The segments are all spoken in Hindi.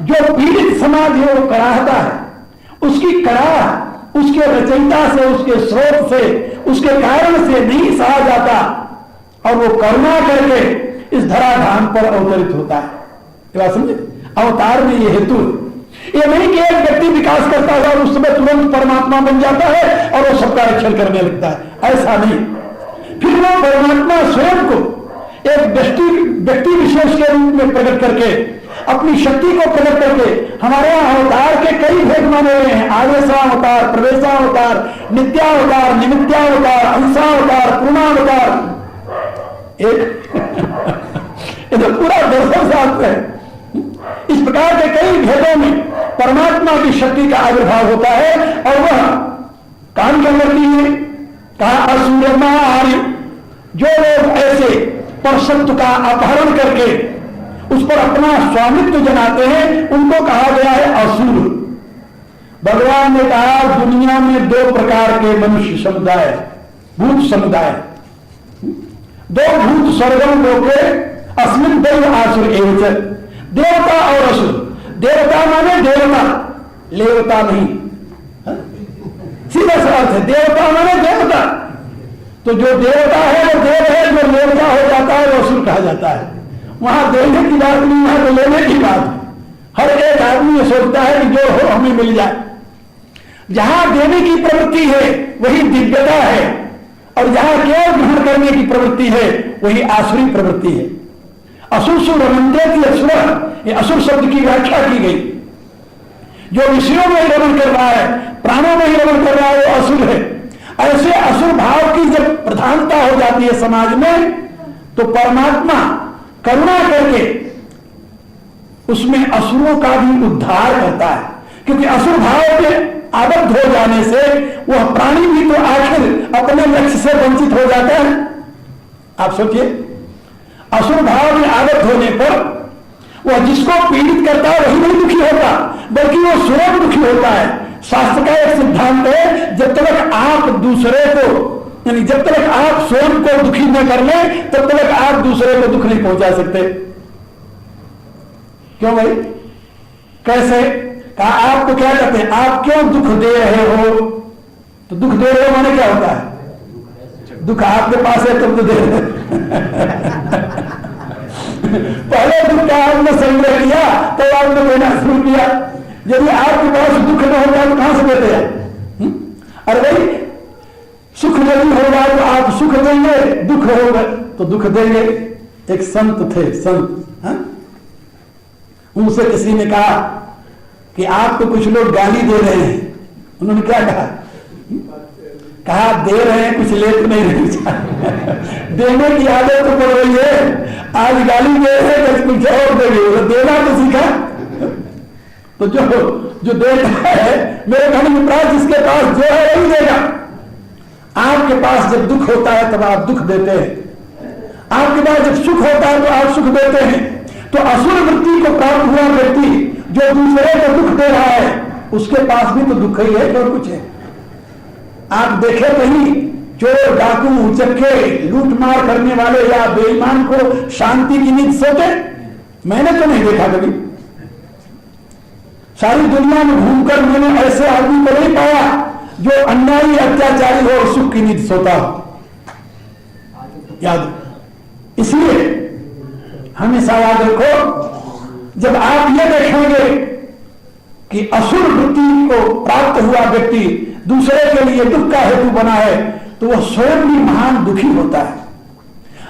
जो पीड़ित समाज है वो कराहता है, उसकी कराह उसके रचयिता से, उसके स्रोत से, उसके कारण से नहीं सहा जाता और वो करुणा करके इस धराधाम पर अवतरित होता है। ये बात समझे? अवतार में ये हेतु, ये नहीं कि एक व्यक्ति विकास करता है और उस समय तुरंत परमात्मा बन जाता है और वो सबका रक्षण करने लगता है, ऐसा नहीं। फिर वो परमात्मा स्वयं को एक व्यक्ति विशेष के रूप में प्रकट करके, अपनी शक्ति को प्रकट करके, हमारे यहाँ अवतार के कई भेद माने हुए हैं, आवेशावतार, प्रवेशावतार, नित्यावतार, निमित्यावतार, अंशावतार, पूर्णावतार, एक ये तो पूरा दर्शन शास्त्र है। इस प्रकार के कई भेदों में परमात्मा की शक्ति का आविर्भाव होता है और वह काम क्या करती है? कहा असुर आर्य, जो लोग ऐसे परसत्व का अपहरण करके उस पर अपना स्वामित्व जनाते हैं उनको कहा गया है असुर। भगवान ने कहा दुनिया में दो प्रकार के मनुष्य समुदाय, भूत समुदाय, दो भूत स्वर्गम लोके अस्मिन दैव आसुर एवं, देवता और असुर। देवता माने देवता, लेवता नहीं, सीधा सा अर्थ है। देवता माने देवता, तो जो देवता है वो देव है, जो लेवता हो जाता है वो असुर कहा जाता है। वहां देने की बात नहीं है, तो लेने की बात है। हर एक आदमी ये सोचता है कि जो हो हमें मिल जाए। जहां देने की प्रवृत्ति है वही दिव्यता है, और जहां केवल ग्रहण करने की प्रवृत्ति है वही आसुरी प्रवृत्ति है। असुर सुर रमंदे की असुर, ये असुर शब्द की व्याख्या की गई। जो विषयों में ही रमन कर रहा है, प्राणों में ही रमन कर रहा है, वो असुर है। ऐसे असुर भाव की जब प्रधानता हो जाती है समाज में, तो परमात्मा करुणा करके उसमें असुरों का भी उद्धार करता है। क्योंकि असुर भाव में आबद्ध हो जाने से वह प्राणी भी तो आखिर अपने लक्ष्य से वंचित हो जाता है। आप सोचिए, असुर भाव में आबद्ध होने पर वह जिसको पीड़ित करता है वही नहीं दुखी होता, बल्कि वो स्वयं दुखी होता है। शास्त्र का एक सिद्धांत है, जब तक आप दूसरे को, यानी जब तक आप स्वयं को दुखी न कर ले तब तक आप दूसरे को दुख नहीं पहुंचा सकते। क्यों भाई? कैसे? कहा आपको क्या कहते हैं, आप क्यों दुख दे रहे हो? तो दुख दे रहे हो माने क्या होता है? दुख आपके पास है तुम तो दे रहे पहले दुख का आपने संग्रह किया तो आपने देना शुरू किया। यदि आपके पास दुख न होगा तो कहां से देते हैं? अरे भाई, सुख यदि होगा तो आप सुख देंगे, दुख होगा तो दुख देंगे। एक संत थे, संत, उनसे किसी ने कहा कि आपको कुछ लोग गाली दे रहे हैं। उन्होंने क्या कहा? कहा दे रहे हैं, कुछ ले तो नहीं रहे देने की आदत तो पड़ रही है, आज गाली दे रहे हैं, कुछ और देंगे, देना तो सीखा। तो जो देता है, मेरे कहने की प्राय जिसके पास जो है वही देगा। आपके पास जब दुख होता है तब आप दुख देते हैं, आपके पास जब सुख होता है तो आप सुख देते हैं। तो असुर वृत्ति को प्राप्त हुआ व्यक्ति जो दूसरे को दुख दे रहा है, उसके पास भी तो दुख ही है और कुछ है। आप देखे कहीं चोर, डाकू, उचक्के, लूट मार करने वाले या बेईमान को शांति की नींद सोते? मैंने तो नहीं देखा कभी। सारी दुनिया में घूमकर मैंने ऐसे आदमी को नहीं पाया जो अन्यायी, अत्याचारी हो और सुख की नींद सोता हो। याद, इसलिए हमेशा याद रखो, जब आप ये देखेंगे कि असुर वृत्ति को प्राप्त हुआ व्यक्ति दूसरे के लिए दुख का हेतु बना है, तो वह स्वयं भी महान दुखी होता है।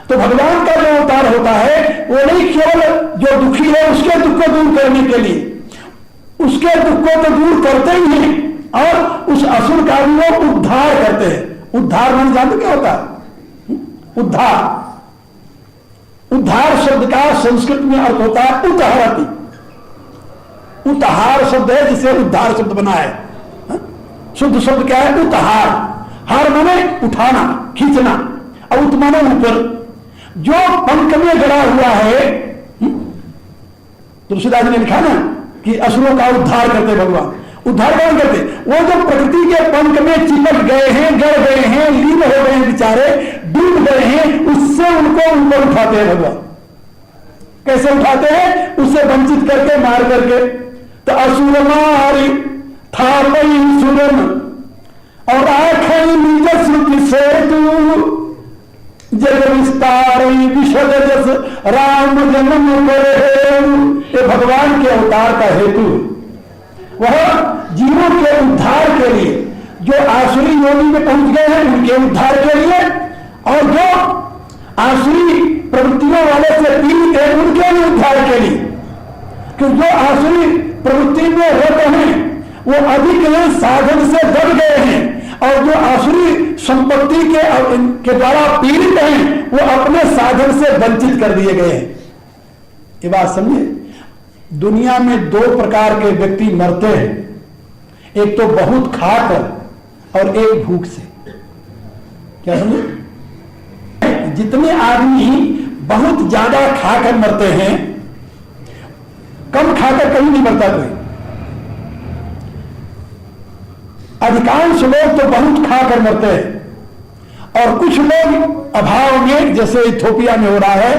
तो भगवान का जो अवतार होता है वो नहीं केवल जो दुखी है उसके दुख को दूर करने के लिए, उसके दुख को तो दूर करते ही हैं और उस असुर का भी वो उद्धार करते हैं। उद्धार मान जानते क्या होता है? उद्धार, उद्धार शब्द का संस्कृत में अर्थ होता है उतहरति। उतहार शब्द है जिसे उद्धार शब्द बना है। शुद्ध शब्द क्या है? उतहार। हार माने उठाना, खींचना, और उत माने ऊपर। जो पंख में गड़ा हुआ है, तुलसीदास ने लिखा ना कि असुरों का उद्धार करते भगवान। उद्धार कौन करते? वो जो प्रकृति के पंख में चिपक गए हैं, गड़ गए हैं, लीन हो गए हैं, बेचारे डूब गए हैं, उससे उनको ऊपर उठाते हैं भगवान। कैसे उठाते हैं? उससे वंचित करके, मार करके। तो असुर मारी था पई सुरन और आखई निज श्रुति से तू जग विस्तार विशद जस राम जन्म करे। ये भगवान के अवतार का हेतु, वह जीवों के उद्धार के लिए, जो आसुरी योनि में पहुंच गए हैं उनके उद्धार के लिए, और जो आसुरी प्रवृत्तियों वाले से पीड़ित है उनके लिए उद्धार के लिए। क्योंकि जो आसुरी प्रवृत्ति में रहते हैं वो अधिक साधन से दब गए हैं, और जो आसुरी संपत्ति के द्वारा पीड़ित हैं वो अपने साधन से वंचित कर दिए गए हैं। ये बात समझे? दुनिया में दो प्रकार के व्यक्ति मरते हैं, एक तो बहुत खाकर और एक भूख से। क्या समझे? जितने आदमी बहुत ज्यादा खाकर मरते हैं, कम खाकर कहीं नहीं मरता कोई। अधिकांश लोग तो बहुत खाकर मरते हैं, और कुछ लोग अभाव में, जैसे इथियोपिया में हो रहा है,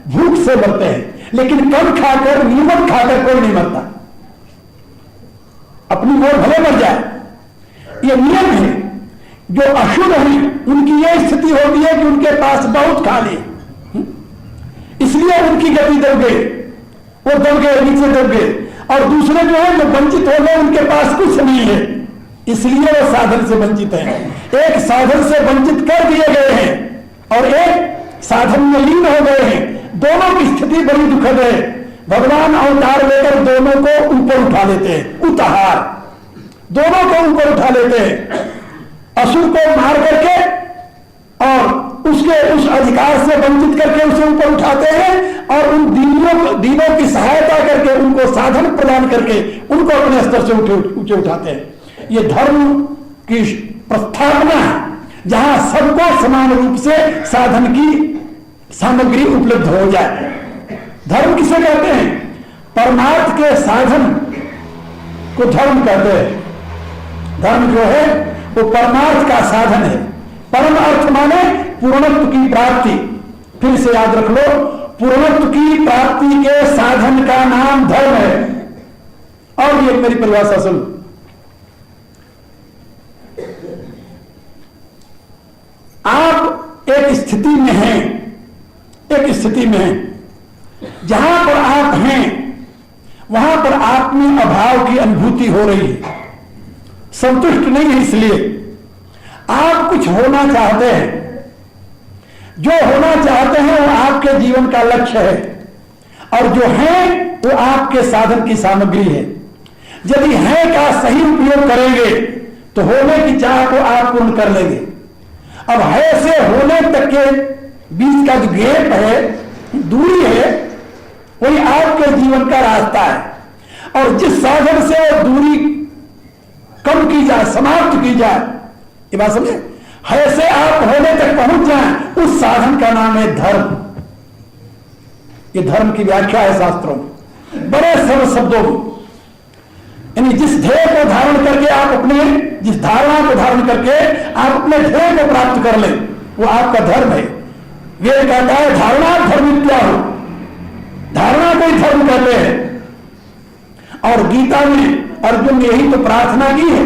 भूख से मरते हैं। लेकिन कम खाकर, नीमक खाकर कोई नहीं मरता। अपनी ओर भले मर जाए, ये नियम है। जो अशुद्ध हैं उनकी यह स्थिति होती है कि उनके पास बहुत खा ले, इसलिए उनकी गति दब गई, वो दब गए, नीचे दब गए। और दूसरे जो है, जो वंचित हो गए, उनके पास कुछ नहीं है, इसलिए वो साधन से वंचित है। एक साधन से वंचित कर दिए गए हैं और एक साधन में लीन हो गए हैं। दोनों की स्थिति बड़ी दुखद है। भगवान अवतार लेकर दोनों को ऊपर उठा लेते हैं, उतार दोनों को ऊपर उठा लेते हैं। असुर को मार करके और उसके उस अधिकार से वंचित करके उसे ऊपर उठाते हैं, और उन दीनों की सहायता करके, उनको साधन प्रदान करके उनको अपने स्तर से ऊंचे उठाते हैं। ये धर्म की प्रस्थापना है, जहां सबको समान रूप से साधन की सामग्री उपलब्ध हो जाए। धर्म किसे कहते हैं? परमार्थ के साधन को धर्म कहते हैं। धर्म जो है वो परमार्थ का साधन है। परम अर्थ माने पूर्णत्व की प्राप्ति। फिर से याद रख लो, पूर्णत्व की प्राप्ति के साधन का नाम धर्म है। और ये मेरी परिभाषा सुनो, आप एक स्थिति में हैं, एक स्थिति में हैं, जहां पर आप हैं वहां पर आप में अभाव की अनुभूति हो रही है, संतुष्ट नहीं है, इसलिए आप कुछ होना चाहते हैं। जो होना चाहते हैं वो आपके जीवन का लक्ष्य है, और जो है वो आपके साधन की सामग्री है। यदि है का सही उपयोग करेंगे तो होने की चाह को आप पूर्ण कर लेंगे। अब है से होने तक के बीच का जो गैप है, दूरी है, वही आपके जीवन का रास्ता है। और जिस साधन से वो दूरी कम की जाए, समाप्त की जाए, ये बात समझे? है से आप होने तक पहुंच जाएं, उस साधन का नाम है धर्म। ये धर्म की व्याख्या है शास्त्रों में, बड़े सरल शब्दों में। यानी जिस ध्येय को धारण करके आप अपने, जिस धारणा को धारण करके आप अपने ध्येय को प्राप्त कर लें, वो आपका धर्म है। वेद कहता है धारणा धर्म क्या हो, धारणा को ही धर्म कहते हैं। और गीता में अर्जुन ने यही तो प्रार्थना की है,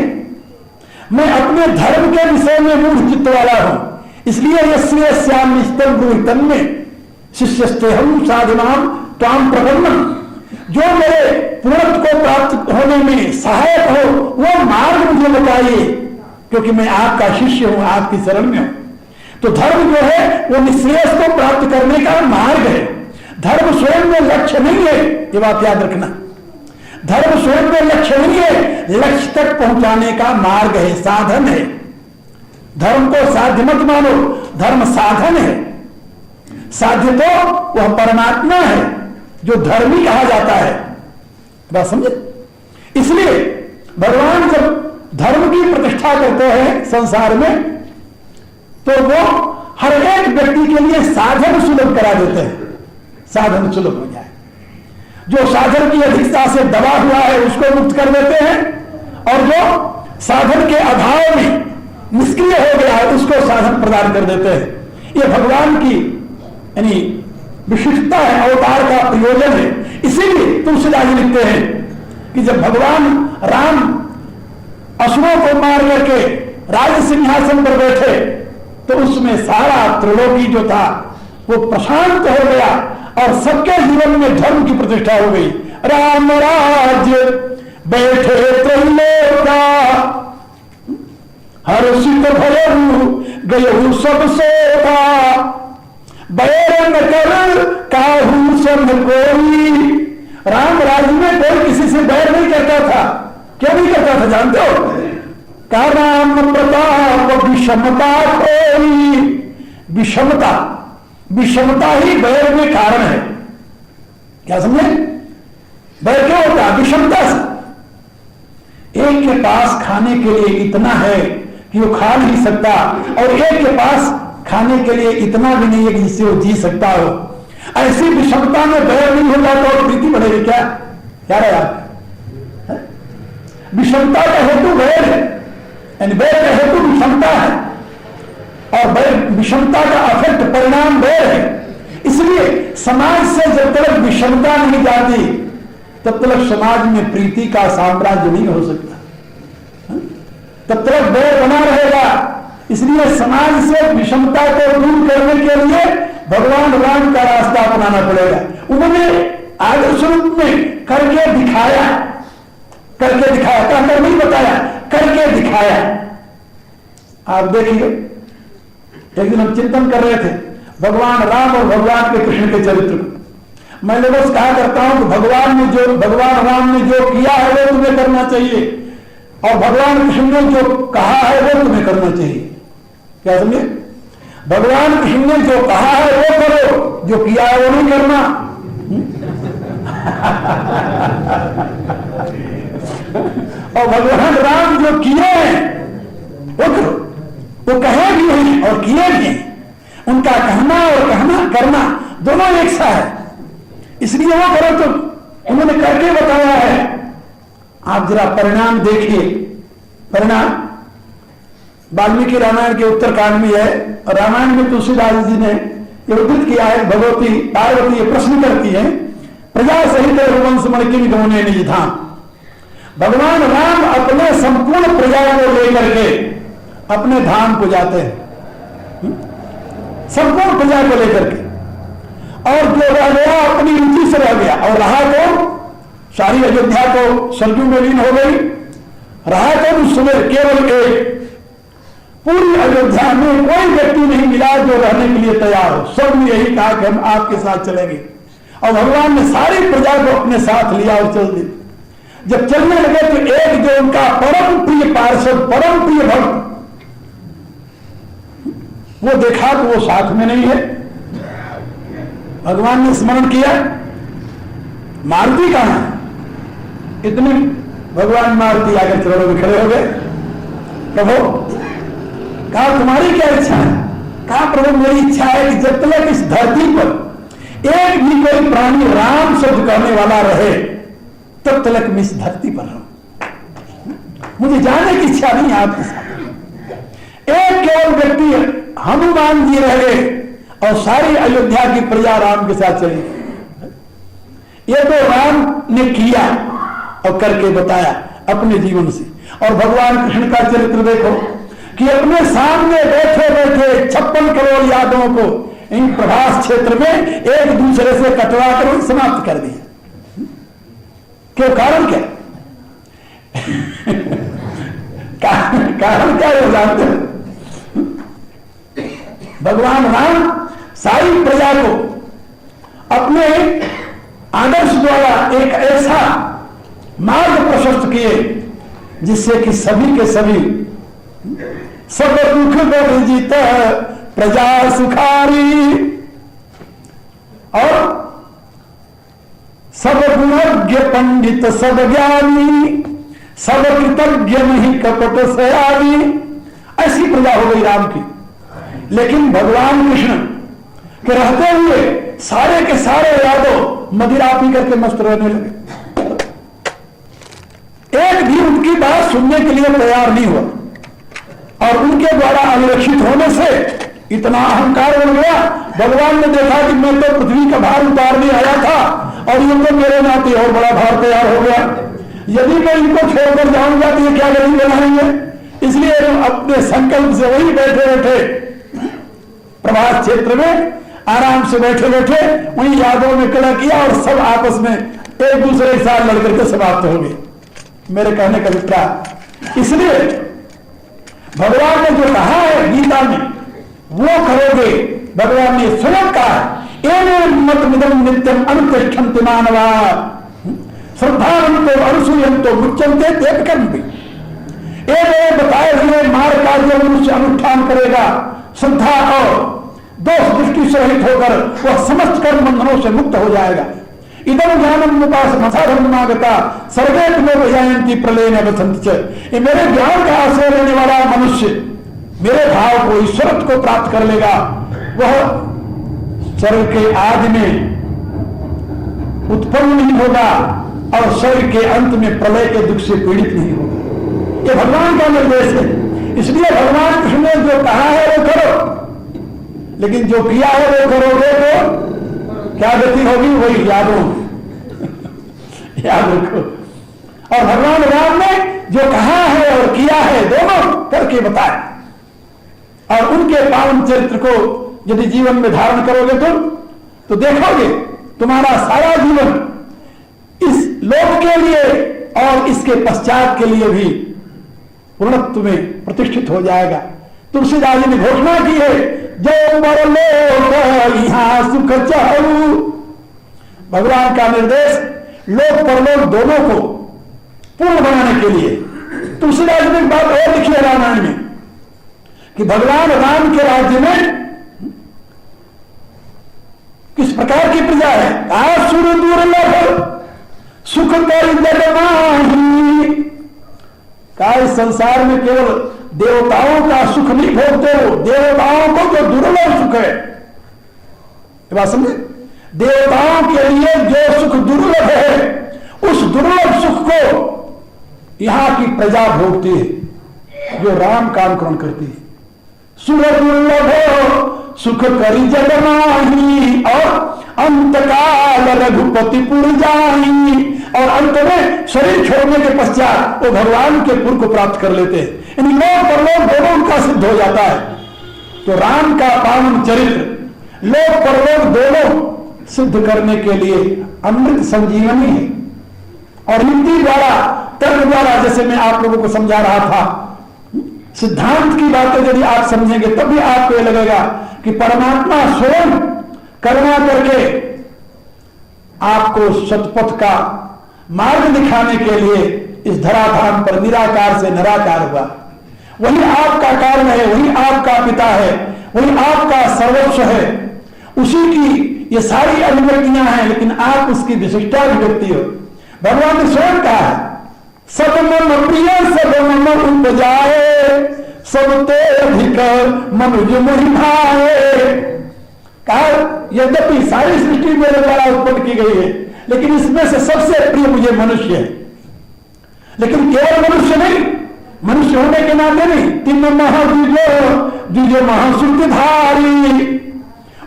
मैं अपने धर्म के विषय में मूढ़ चित्त वाला हूं, इसलिए यस्य श्याम निष्ठम ब्रूहितम में शिष्यस्ते हम साधनाम त्वाम प्रबंधन। जो मेरे पूर्णत्व को प्राप्त होने में सहायक हो वो मार्ग मुझे बताइए, क्योंकि मैं आपका शिष्य हूं, आपकी शरण में हूं। तो धर्म जो है वो निश्रेयस को प्राप्त करने का मार्ग है। धर्म स्वयं में लक्ष्य नहीं है, ये बात याद रखना। धर्म स्वयं में लक्ष्य नहीं है, लक्ष्य तक पहुंचाने का मार्ग है, साधन है। धर्म को साध्य मत मानो, धर्म साधन है। साध्य तो वह परमात्मा है जो धर्मी कहा जाता है। बात समझे? इसलिए भगवान जब धर्म की प्रतिष्ठा करते हैं संसार में, तो वो हर एक व्यक्ति के लिए साधन सुलभ करा देते हैं, साधन सुलभ हो जाए। जो साधन की अधिकता से दबा हुआ है उसको मुक्त कर देते हैं, और जो साधन के अभाव में निष्क्रिय हो गया है उसको साधन प्रदान कर देते हैं। ये भगवान की यानी विशिष्टता है, अवतार का प्रयोजन है। इसीलिए तुलसीदास जी लिखते हैं कि जब भगवान राम असुरों को मार करके राज सिंहासन पर बैठे तो उसमें सारा त्रिलोकी जो था वो प्रशांत हो गया और सबके जीवन में धर्म की प्रतिष्ठा हो गई। राम राज्य बैठे त्रैलोका हर्षित भयऊ गयऊ सब सोता बैर न कर काहू सब कोई। राम राज्य में कोई किसी से बैर नहीं करता था। क्या नहीं करता था जानते हो? का राम प्रताप विषमता कोई। विषमता, विषमता ही बैर में कारण है। क्या समझे? बैर क्या होता है? विषमता से। एक के पास खाने के लिए इतना है कि वो खा नहीं सकता और एक के पास खाने के लिए इतना भी नहीं है कि जिससे वो जी सकता हो। ऐसी विषमता में बैर नहीं होगा तो और प्रीति बढ़ेगी क्या? क्या रहे आप? विषमता का हेतु बैर है, यानी बैर का हेतु विषमता है और बैर विषमता का अफेक्ट परिणाम बैर है। इसलिए समाज से जब तक विषमता नहीं जाती तब तक समाज में प्रीति का साम्राज्य नहीं हो सकता, तब तक बैर बना रहेगा। इसलिए समाज से विषमता को दूर करने के लिए भगवान राम का रास्ता अपनाना पड़ेगा। उन्होंने आदर्श रूप में करके दिखाया, करके दिखाया, कहकर नहीं बताया, करके दिखाया। आप देखिए, एक दिन हम चिंतन कर रहे थे भगवान राम और भगवान के कृष्ण के चरित्र को। मैं बस कहा करता हूं कि भगवान राम ने जो किया है वो तुम्हें करना चाहिए और भगवान कृष्ण ने जो कहा है वो तुम्हें करना चाहिए। क्या समझे? भगवान कृष्ण ने जो कहा है वो करो, जो किया है वो नहीं करना। और भगवान राम जो किए हैं वो करो, वो कहे भी नहीं और किए भी हैं। उनका कहना और करना दोनों एक सा है, इसलिए वो करो। तो उन्होंने करके बताया है। आप जरा परिणाम देखिए। परिणाम वाल्मीकि रामायण के उत्तरकांड में है और रामायण में तुलसीदास जी ने ये उद्धृत किया है। भगवती पार्वती ये प्रश्न करती है, प्रजा सहित रघुवंश मणिकिन गौने निज धाम। भगवान राम अपने संपूर्ण प्रजा को लेकर के अपने धाम को जाते हैं, संपूर्ण प्रजा को लेकर के। और जो रह गया अपनी रुचि से रह गया और रहा तो सारी अयोध्या को सरजू में लीन हो गई। रहा तो उस समय केवल एक, पूरी अयोध्या में कोई व्यक्ति नहीं मिला जो रहने के लिए तैयार हो। सब ने यही कहा कि हम आपके साथ चलेंगे और भगवान ने सारी प्रजा को अपने साथ लिया और चल दी। जब चलने लगे तो एक जो उनका परम प्रिय पार्षद, परम प्रिय भक्त, वो देखा तो वो साथ में नहीं है। भगवान ने स्मरण किया, मारुति कहां है? इतने भगवान मारुति आगे चरणों में खड़े हो गए। प्रभु, कहा तुम्हारी क्या इच्छा है? कहा प्रभु मेरी इच्छा है कि जब तक इस धरती पर एक भी कोई प्राणी राम शब्द कहने वाला रहे तब तक मैं इस धरती पर रहूं। मुझे जाने की इच्छा नहीं आपके साथ। एक केवल व्यक्ति हनुमान जी रह गए और सारी अयोध्या की प्रजा राम के साथ चली। ये तो राम ने किया और करके बताया अपने जीवन से। और भगवान कृष्ण का चरित्र देखो कि अपने सामने बैठे बैठे 56 करोड़ यादवों को इन प्रभास क्षेत्र में एक दूसरे से कटवा कर समाप्त कर दिया। क्यों? कारण क्या? कारण क्या है जानते हैं? भगवान राम सारी प्रजा को अपने आदर्श द्वारा एक ऐसा मार्ग प्रशस्त किए जिससे कि सभी के सभी सब दुख वर्जित प्रजा सुखारी और सब गुणज्ञ पंडित सब ज्ञानी सब कृतज्ञ नहीं कपट सयानी। ऐसी प्रजा हो गई राम की। लेकिन भगवान कृष्ण के रहते हुए सारे के सारे यादव मदिरा पी करके मस्त रहने लगे। एक भी उनकी बात सुनने के लिए तैयार नहीं हुआ और उनके द्वारा अनुरक्षित होने से इतना अहंकार बढ़ गया। भगवान ने देखा कि मैं तो पृथ्वी का भार उतारने आया था और ये तो मेरे नाते और बड़ा भार तैयार हो गया। यदि मैं इनको छोड़कर जाऊंगा तो ये क्या गति बनाएंगे। इसलिए अपने संकल्प से वही बैठे बैठे प्रभास क्षेत्र में आराम से बैठे बैठे वही यादों में कला किया और सब आपस में एक दूसरे के साथ लड़कर के समाप्त हो गए। मेरे कहने का अभिप्राय, इसलिए भगवान ने जो कहा है गीता में वो करोगे। भगवान ने स्वयं कहा एवं मत मिदम नित्यम अनुतिष्ठन्ति मानवा श्रद्धावंतो अनुसूयंतो मुच्यन्ते देवकर्म भी। बताए हुए मार्ग का जो मनुष्य अनुष्ठान करेगा श्रद्धा और दोष दृष्टि से रहित होकर वह समस्त कर्म बंधनों से मुक्त हो जाएगा। इदम ज्ञानम उपासनागता सर्वे भयायंती प्रलय न बसंत। ये मेरे ज्ञान का आश्रय लेने वाला मनुष्य मेरे भाव को ईश्वरत्व को प्राप्त कर लेगा। वह शरीर के आदि में उत्पन्न नहीं होगा और शरीर के अंत में प्रलय के दुख से पीड़ित नहीं होगा। ये भगवान का निर्देश है। इसलिए भगवान कृष्ण ने जो कहा है वो करो, लेकिन जो किया है वो करोगे तो क्या गति होगी वही यादों याद रखो। और भगवान राम ने जो कहा है और किया है दोनों करके बताए। और उनके पावन चरित्र को यदि जीवन में धारण करोगे तो देखोगे तुम्हारा सारा जीवन इस लोक के लिए और इसके पश्चात के लिए भी पूर्णत्व में प्रतिष्ठित हो जाएगा। तुलसीदास जी ने घोषणा की है जो परलोक यहां सुख चाहू। भगवान का निर्देश लोक परलोक दोनों को पूर्ण बनाने के लिए। तुलसीदास जी ने एक बात और लिखी है रामायण में कि भगवान राम के राज्य में किस प्रकार की प्रजा है। आसुर दुर्लभ सुख कर जगमाही। इस संसार में केवल देवताओं का सुख नहीं भोगते हो, देवताओं को जो दुर्लभ सुख है, ये बात समझे। देवताओं के लिए जो सुख दुर्लभ है उस दुर्लभ सुख को यहां की प्रजा भोगती है जो राम का अनुकरण करती है। सुर दुर्लभ सुख करी जगमाही और अंतकाल रघुपति पुर जाई। और अंत में शरीर छोड़ने के पश्चात वो भगवान के पुर को प्राप्त कर लेते हैं। इन लोक परलोक दोनों उनका सिद्ध हो जाता है। तो राम का पावन चरित्र लोक परलोक दोनों सिद्ध करने के लिए अमृत संजीवनी है। और युक्ति द्वारा तर्क द्वारा जैसे मैं आप लोगों को समझा रहा था, सिद्धांत की बातें यदि आप समझेंगे तब भी आपको यह लगेगा कि परमात्मा स्वयं करुणा करके आपको सतपथ का मार्ग दिखाने के लिए इस धराधाम पर निराकार से निराकार हुआ। वही आपका कारण है, वही आपका पिता है, वही आपका सर्वस्व है। उसी की ये सारी अभिव्यक्तियां हैं, लेकिन आप उसकी विशिष्टाभिव्यक्ति हो। भगवान ने स्वयं कहा है सब मम प्रिय सब मम उपजाए सब ते अधिक मनुज मोहि भाए। कहा यद्यपि सारी सृष्टि मेरे द्वारा उत्पन्न की गई है, लेकिन इसमें से सबसे प्रिय मुझे मनुष्य है। लेकिन केवल मनुष्य नहीं, मनुष्य होने के नाते नहीं, तीन महाद्विज महाश्रुतिधारी।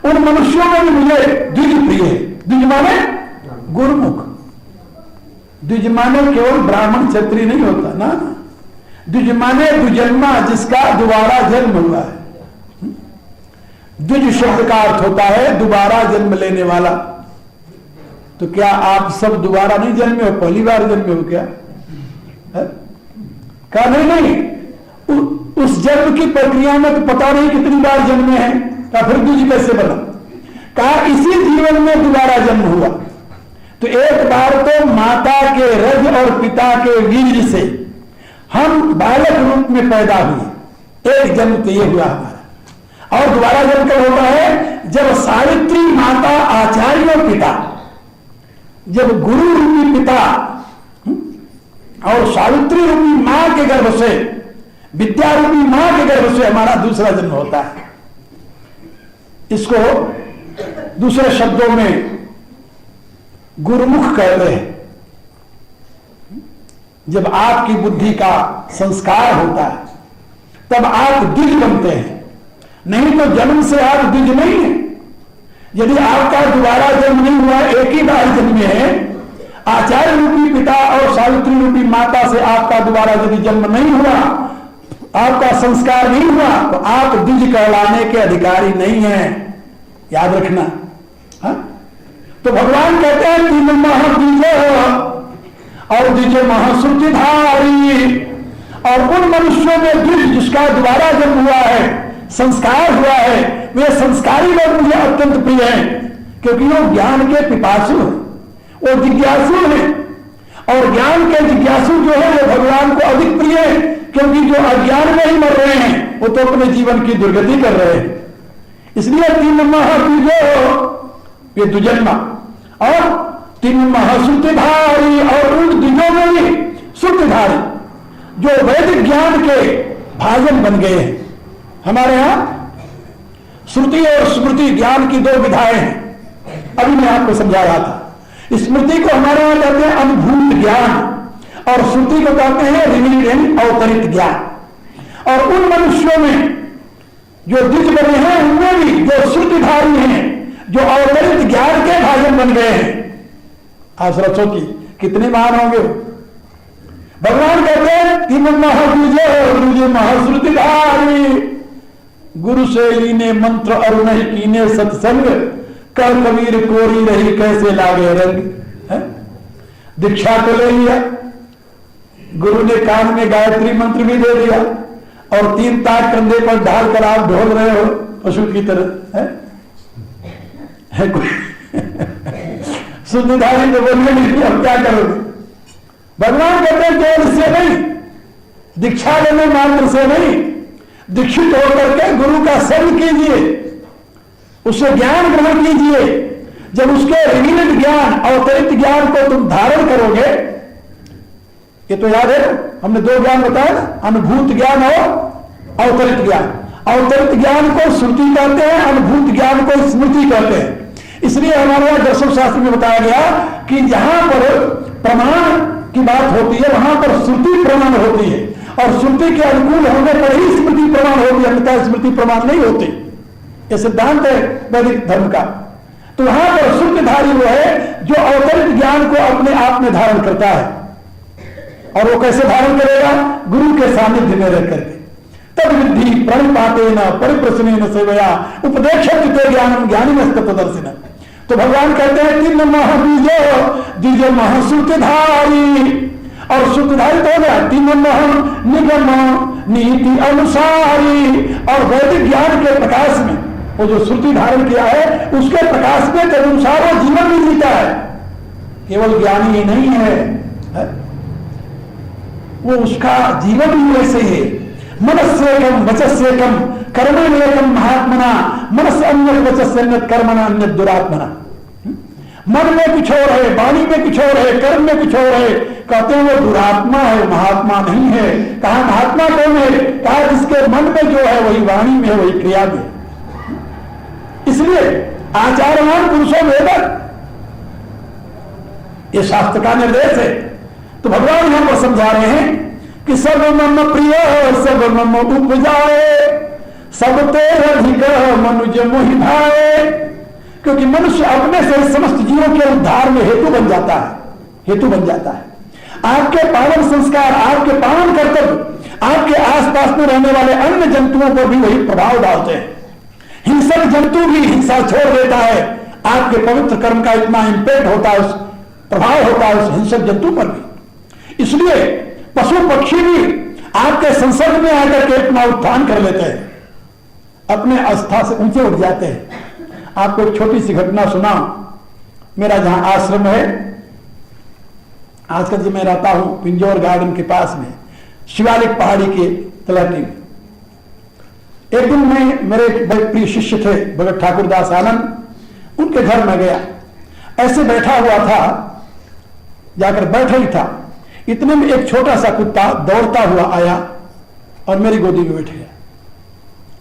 उन मनुष्यों में भी मुझे द्विज प्रिय है। द्विज माने गुरुमुख। द्विज माने केवल ब्राह्मण क्षत्रिय नहीं होता ना। द्विज माने द्विजन्मा, जिसका दोबारा जन्म हुआ है। द्विज शब्द का अर्थ होता है दोबारा जन्म लेने वाला। तो क्या आप सब दोबारा नहीं जन्मे हो, पहली बार जन्मे हो क्या? कहा नहीं, उस जन्म की प्रक्रिया में तो पता नहीं कितनी बार जन्मे हैं। कहा फिर द्विज कैसे बना? कहा इसी जीवन में दोबारा जन्म हुआ। तो एक बार तो माता के रज और पिता के वीर्य से हम बालक रूप में पैदा हुए। एक जन्म तो ये हुआ हमारा। और दोबारा जन्म कब होता है? जब सावित्री माता आचार्य पिता, जब गुरु रूपी पिता और सावित्री रूपी मां के गर्भ से, विद्या रूपी मां के गर्भ से हमारा दूसरा जन्म होता है। इसको दूसरे शब्दों में गुरुमुख कहते हैं। जब आपकी बुद्धि का संस्कार होता है तब आप द्विज बनते हैं। नहीं तो जन्म से आप द्विज नहीं है। यदि आपका दोबारा जन्म नहीं हुआ, एक ही बार जन्मे हैं, आचार्य रूपी पिता और सावित्री रूपी माता से आपका दोबारा यदि जन्म नहीं हुआ, आपका संस्कार नहीं हुआ, तो आप द्विज कहलाने के अधिकारी नहीं हैं, याद रखना। हा? तो भगवान कहते हैं तीन महाद्विज और द्विज महाश्रुतिधारी। और उन मनुष्यों में द्विज जिसका दोबारा जन्म हुआ है, संस्कार हुआ है, वे संस्कारी लोग मुझे अत्यंत प्रिय हैं, क्योंकि वो ज्ञान के पिपासु हैं, वो जिज्ञासु हैं। और ज्ञान के जिज्ञासु जो है वो भगवान को अधिक प्रिय है, क्योंकि जो अज्ञान में ही मर रहे हैं वो तो अपने जीवन की दुर्गति कर रहे हैं। इसलिए तीन महाद्विजो, ये दुजन्मा, और तीन महाश्रुतिधारी, और उन द्विजों में भी श्रुतिधारी जो वैदिक ज्ञान के भाजन बन गए हैं। हमारे यहां श्रुति और स्मृति ज्ञान की दो विधाएं हैं, अभी मैं आपको समझा रहा था। स्मृति को हमारे यहां कहते हैं अनुभूत ज्ञान, और श्रुति को कहते हैं रिवील्ड एंड अवतरित ज्ञान। और उन मनुष्यों में जो द्विज बने हैं, उनमें भी जो श्रुतिधारी हैं, जो अवतरित ज्ञान के भाजन बन गए हैं, आप जरा सोचिए कितने महान होंगे। भगवान कहते हैं तीन महाद्विज महाश्रुतिधारी, गुरु से लीने मंत्र अरुण कीने सत्संग, कर कबीर कोरी रही कैसे लागे रंग। दीक्षा को ले लिया, गुरु ने कान में गायत्री मंत्र भी दे दिया, और 3 ताक कंधे पर ढाल कर आप ढोल रहे हो पशु की तरह। है कोई शुद्धिधारी तो बोलने नहीं, अब क्या करोगे। भगवान कहते हैं केवल इससे नहीं, दीक्षा लेने मात्र से नहीं, दीक्षित होकर के गुरु का संग कीजिए, उससे ज्ञान ग्रहण कीजिए। जब उसके रिवील्ड ज्ञान, अवतरित ज्ञान को तुम धारण करोगे, ये तो याद है हमने 2 ज्ञान बताया ना, अनुभूत ज्ञान और अवतरित ज्ञान। अवतरित ज्ञान को श्रुति कहते हैं, अनुभूत ज्ञान को स्मृति कहते हैं। इसलिए हमारे यहाँ दर्शन शास्त्र में बताया गया कि जहां पर प्रमाण की बात होती है वहां पर श्रुति प्रमाण होती है, और श्रुति के अनुकूल होने पर ही स्मृति प्रमाण होती है, अन्यथा स्मृति प्रमाण नहीं होती। यह सिद्धांत है वैदिक धर्म का। तो वहां पर श्रुतिधारी वो है जो अवतरित ज्ञान को अपने आप में धारण करता है। और वो कैसे धारण करेगा? गुरु के सानिध्य में रह करके। तद विद्धि प्रणिपातेन परिप्रश्नेन सेवया उपदेक्षते ज्ञानम ज्ञानिनस्तत्वदर्शिनः। तो भगवान कहते हैं तीन महाद्विजो द्विज महाश्रुतिधारी, और श्रुतिधारी तो हो गया तीन महा निगम नीति अनुसारी। और वैदिक ज्ञान के प्रकाश में वो जो श्रुति धारण किया है, उसके प्रकाश में के अनुसार वो जीवन भी जीता है। केवल ज्ञानी ही नहीं है, वो उसका जीवन भी वैसे है। मनस्येकम वचस्येकम कर्मेण्येकम महात्मना, मनस अन्यत वचस्य अन्यत कर्मणा अन्यत दुरात्मना। मन में कुछ और है, वाणी में कुछ और है, कर्म में कुछ और है। कहते हैं वो दुरात्मा है, महात्मा नहीं है। कहा महात्मा कौन है? कहा जिसके मन में जो है वही वाणी में है, वही क्रिया में। इसलिए आचार्यवान पुरुषों वेदक, ये शास्त्र का निर्देश है। तो भगवान यहां पर समझा रहे हैं कि सब मम प्रिय सब मम उपजाए, सब तेरे अधिक मनुज मोहि भाए। क्योंकि मनुष्य अपने से समस्त जीवों के उद्धार में हेतु बन जाता है, हेतु बन जाता है। आपके पावन संस्कार, आपके पावन कर्तव्य, आपके आसपास में रहने वाले अन्य जंतुओं को भी वही प्रभाव डालते हैं। हिंसक जंतु भी हिंसा छोड़ देता है, आपके पवित्र कर्म का इतना इंपैक्ट होता है, प्रभाव होता है उस हिंसक जंतु पर भी। इसलिए पशु पक्षी भी आपके संसर्ग में आकर के इतना उत्थान कर लेते हैं, अपने आस्था से ऊंचे उठ जाते हैं। आपको एक छोटी सी घटना सुना। मेरा जहां आश्रम है, आजकल जो मैं रहता हूं पिंजौर गार्डन के पास में, शिवालिक पहाड़ी के तलहटी में। एक दिन में मेरे बड़े प्रिय शिष्य थे भगत ठाकुरदास आनंद, उनके घर में गया। ऐसे बैठा हुआ था, जाकर बैठा ही था, इतने में एक छोटा सा कुत्ता दौड़ता हुआ आया और मेरी गोदी में बैठ गया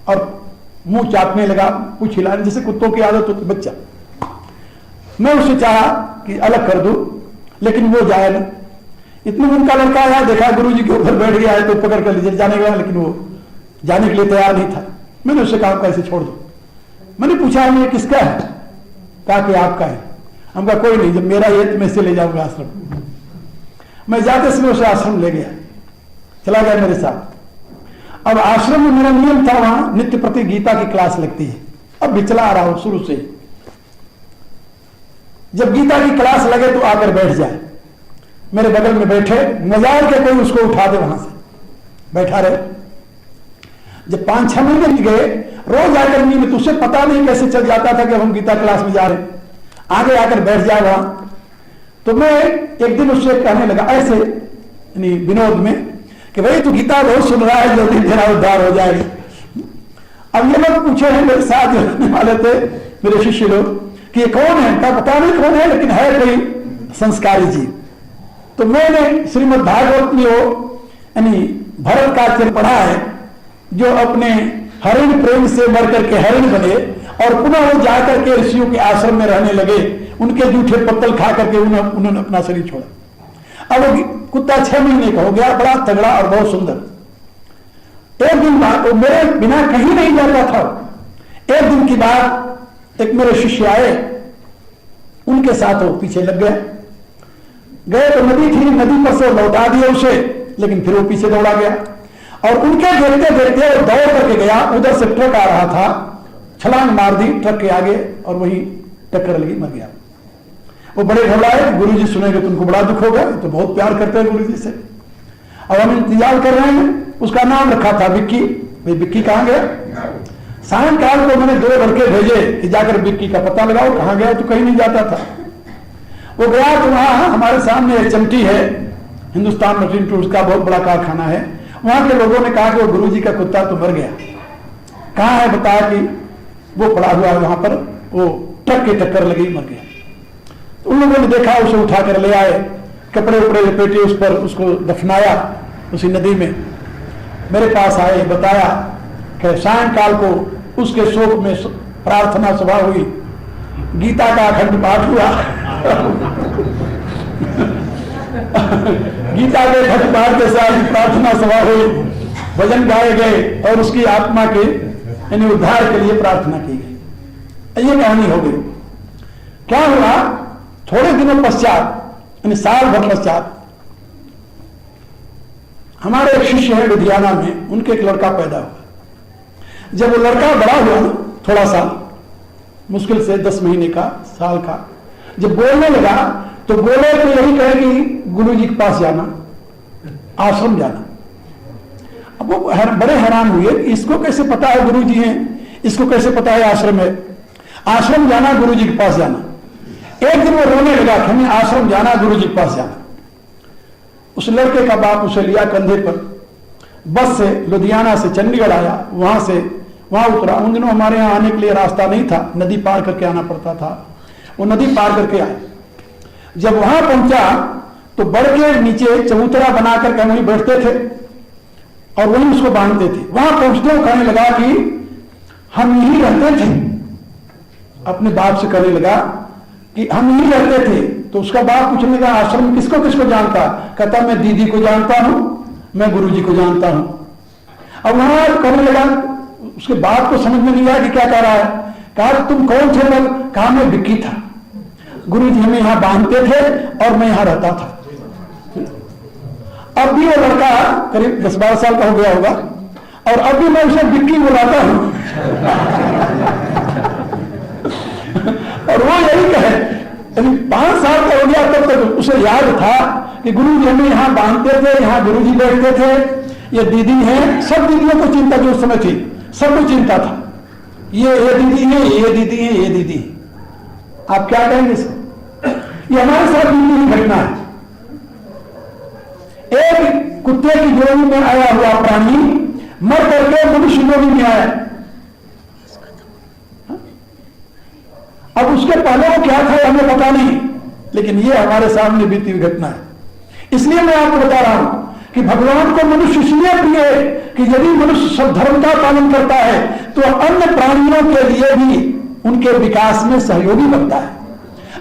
और मुंह चाटने लगा, कुछ हिलाने, जैसे कुत्तों की आदत होती। बच्चा, मैं उसे चाहा कि अलग कर दूं, लेकिन वो जाए ना। इतने उनका लड़का आया, देखा गुरुजी के ऊपर बैठ गया है तो पकड़ कर ले जाने लगा, लेकिन वो जाने के लिए तैयार नहीं था। मैंने उससे कहा कैसे छोड़ दो। मैंने पूछा ये किसका है? कहा कि आपका है। हम कहा कोई नहीं, जब मेरा ये तो मैं इसे ले जाऊंगा आश्रम। मैं जाते समय उसे आश्रम ले गया, चला गया मेरे साथ। अब आश्रम में मेरा नियम था, वहां नित्य प्रति गीता की क्लास लगती है। अब भी चला आ रहा हूं शुरू से। जब गीता की क्लास लगे तो आकर बैठ जाए, मेरे बगल में बैठे, मजाल के कोई उसको उठा दे वहां से, बैठा रहे। जब 5-6 महीने बीत गए, रोज आकर नियमित, उसे पता नहीं कैसे चल जाता था कि हम गीता क्लास में जा रहे हैं, आगे आकर बैठ जाए वहां। तो मैं एक दिन उससे कहने लगा ऐसे विनोद में कि भाई तू गीता बहुत सुन रहा है, जल्दी तेरा उद्धार हो जाएगा। अब ये लोग पूछे हैं मेरे साथ जो रहने वाले थे मेरे शिष्य लोग कि ये कौन है? का पता नहीं कौन है, लेकिन है कोई संस्कारी जी। तो मैंने श्रीमद् भागवत में वो यानी भरत का चरित्र पढ़ा है, जो अपने हरिण प्रेम से मर करके हरिण बने और पुनः वो जाकर के ऋषियों के आश्रम में रहने लगे, उनके जूठे पत्तल खा करके उन्होंने अपना शरीर छोड़ा। अब वो कुत्ता 6 महीने का हो गया, बड़ा तगड़ा और बहुत सुंदर। एक दिन बाद वो मेरे बिना कहीं नहीं जाता था। एक दिन की बात, एक मेरे शिष्य आए, उनके साथ वो पीछे लग गए तो नदी थी, नदी पर से लौटा दिया उसे, लेकिन फिर वो पीछे दौड़ा गया और उनके देखते देखते वो दौड़ करके गया। उधर से ट्रक आ रहा था, छलांग मार दी ट्रक के आगे और वही टक्कर लगी, मर गया। वो बड़े घबराए, गुरुजी सुनेंगे तो उनको बड़ा दुख होगा, तो बहुत प्यार करते हैं गुरुजी से। अब हम इंतजार कर रहे हैं, उसका नाम रखा था विक्की। भाई विक्की कहाँ गया? सायंकाल को मैंने 2 लड़के भेजे कि जाकर विक्की का पता लगाओ, कहाँ गया? तो कहीं नहीं जाता था। वो गया तो वहां हमारे सामने HMT है, हिंदुस्तान मशीन टूल्स का बहुत बड़ा कारखाना है। वहां के लोगों ने कहा कि वो गुरुजी का कुत्ता तो मर गया। कहाँ है? बताया कि वो पड़ा हुआ है वहां पर, वो ट्रक की टक्कर लगी, मर गया। तो उन लोगों ने देखा, उसे उठाकर ले आए, कपड़े उपड़े लपेटे, उस पर उसको दफनाया उसी नदी में। मेरे पास आए, बताया कि सायंकाल को उसके शोक में प्रार्थना सभा हुई, गीता का अखंड पाठ हुआ गीता के अखंड पाठ के साथ प्रार्थना सभा हुई, भजन गाए गए और उसकी आत्मा के यानी उद्धार के लिए प्रार्थना की गई। ये कहानी हो गई। क्या हुआ? थोड़े दिनों पश्चात, यानी साल भर पश्चात, हमारे एक शिष्य है लुधियाना में, उनके एक लड़का पैदा हुआ। जब वो लड़का बड़ा हुआ ना, थोड़ा सा मुश्किल से 10 महीने का, साल का, जब बोलने लगा तो बोले तो यही कहे कि गुरुजी के पास जाना, आश्रम जाना। अब वो बड़े हैरान हुए, इसको कैसे पता है गुरुजी हैं, इसको कैसे पता है आश्रम है, आश्रम जाना, गुरुजी के पास जाना। एक दिन वो रोने लगा कि हमें आश्रम जाना, गुरुजी के पास जाना। उस लड़के का बाप उसे लिया कंधे पर, बस से लुधियाना से चंडीगढ़ आया, वहां से वहां उतरा। उन दिनों हमारे यहाँ आने के लिए रास्ता नहीं था, नदी पार करके आना पड़ता था। वो नदी पार करके आए। जब वहां पहुंचा तो बड़ के नीचे चबूतरा बना करके वहीं बैठते थे और वहीं उसको बांधते थे। वहां पहुंचते हुए कहने लगा कि हम यहीं रहते थे। अपने बाप से कहने लगा कि हम यहीं रहते थे। तो उसका बाप पूछने लगा आश्रम किसको किसको जानता? कहता मैं दीदी को जानता हूं, मैं गुरुजी को जानता हूं। अब वहां कहने लगा, उसके बाप को समझ में नहीं आया कि क्या कह रहा है। कहा तुम कौन थे? तब कहा मैं विक्की था, गुरुजी हमें यहां बांधते थे और मैं यहां रहता था। अब भी वो लड़का करीब 10-12 साल का हो गया होगा और अब भी मैं उसे विक्की बुलाता हूं और वो यही कहे, 5 साल का हो गया तब तक उसे याद था कि गुरुजी हमें यहां बांधते थे, यहां गुरुजी बैठते थे, ये दीदी है। सब दीदियों को चिंता जो उस समय थी, सबको चिंता था, ये दीदी है, ये दीदी है, ये दीदी है। आप क्या कहेंगे इसको? ये हमारे साथ भी घटना है। एक कुत्ते की जोड़ी में आया हुआ प्राणी मर करके मनुष्य जोड़ी में आया। अब उसके पहले वो क्या था हमें पता नहीं, लेकिन ये हमारे सामने बीती हुई घटना है। इसलिए मैं आपको बता रहा हूं कि भगवान को मनुष्य इसलिए प्रिय है कि यदि मनुष्य सब धर्म का पालन करता है तो अन्य प्राणियों के लिए भी उनके विकास में सहयोगी बनता है।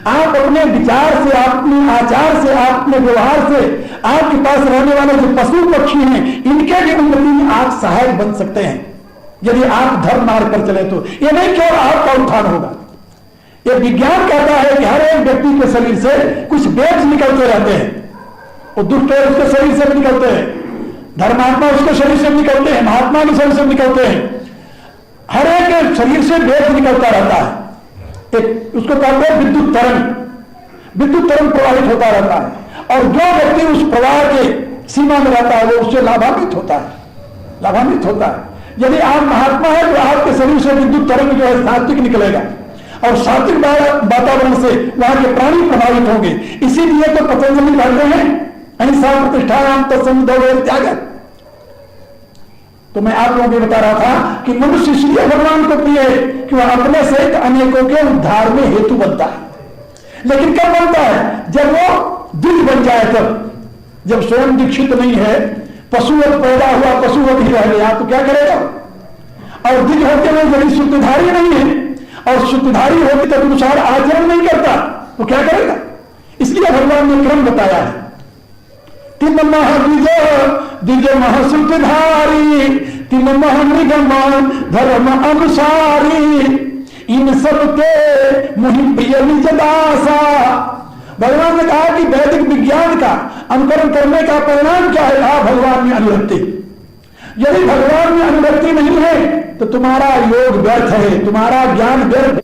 आप अपने विचार से, अपने आचार से, अपने व्यवहार से आपके पास रहने वाले जो पशु पक्षी हैं, इनके भी उन्नति में आप सहायक बन सकते हैं। यदि आप धर्म मार्ग पर चले तो ये नहीं केवल आपका उत्थान होगा, ये विज्ञान कहता है कि हर एक व्यक्ति के शरीर से कुछ वेव्स निकलते रहते हैं। वो दुष्ट है उसके शरीर से भी निकलते हैं, धर्मात्मा उसके शरीर से निकलते हैं, महात्मा के शरीर से निकलते हैं, हर एक के शरीर से वेग निकलता रहता है। एक उसको कहते हैं विद्युत तरंग प्रवाहित होता रहता है, और जो व्यक्ति उस प्रवाह के सीमा में रहता है वो उससे लाभान्वित होता है। यदि आप महात्मा है तो आपके शरीर से विद्युत तरंग जो है सात्विक निकलेगा, और सात्विक वातावरण से वहां के प्राणी प्रभावित होंगे। इसीलिए तो पतंजलि कहते हैं अहिंसा प्रतिष्ठायाम तत्संग त्याग। तो मैं आप लोगों को बता रहा था कि मनुष्य इसलिए भगवान को प्रिय है कि वह अपने से अनेकों के उद्धार में हेतु बनता है। लेकिन कब बनता है? जब वो द्विज बन जाए, तब जब स्वयं दीक्षित नहीं है, पशुवत पैदा हुआ, पशुवत ही रह गया, तो क्या करेगा? और द्विज होते हुए यदि शुद्धधारी नहीं है और शुद्धधारी होगी तब अनुसार आचरण नहीं करता तो क्या करेगा? इसलिए भगवान ने क्रम बताया है, तीन महाद्विज द्विज महाशुद्धधारी, तीन महानिगमान धर्म अनुसारी, इन सबके मुहिम प्रिय निज दासा। भगवान ने कहा कि वैदिक विज्ञान का अनुकरण करने का परिणाम क्या है? कहा भगवान में अनुरक्ति। यदि भगवान में अनुरक्ति नहीं है तो तुम्हारा योग व्यर्थ है, तुम्हारा ज्ञान व्यर्थ है।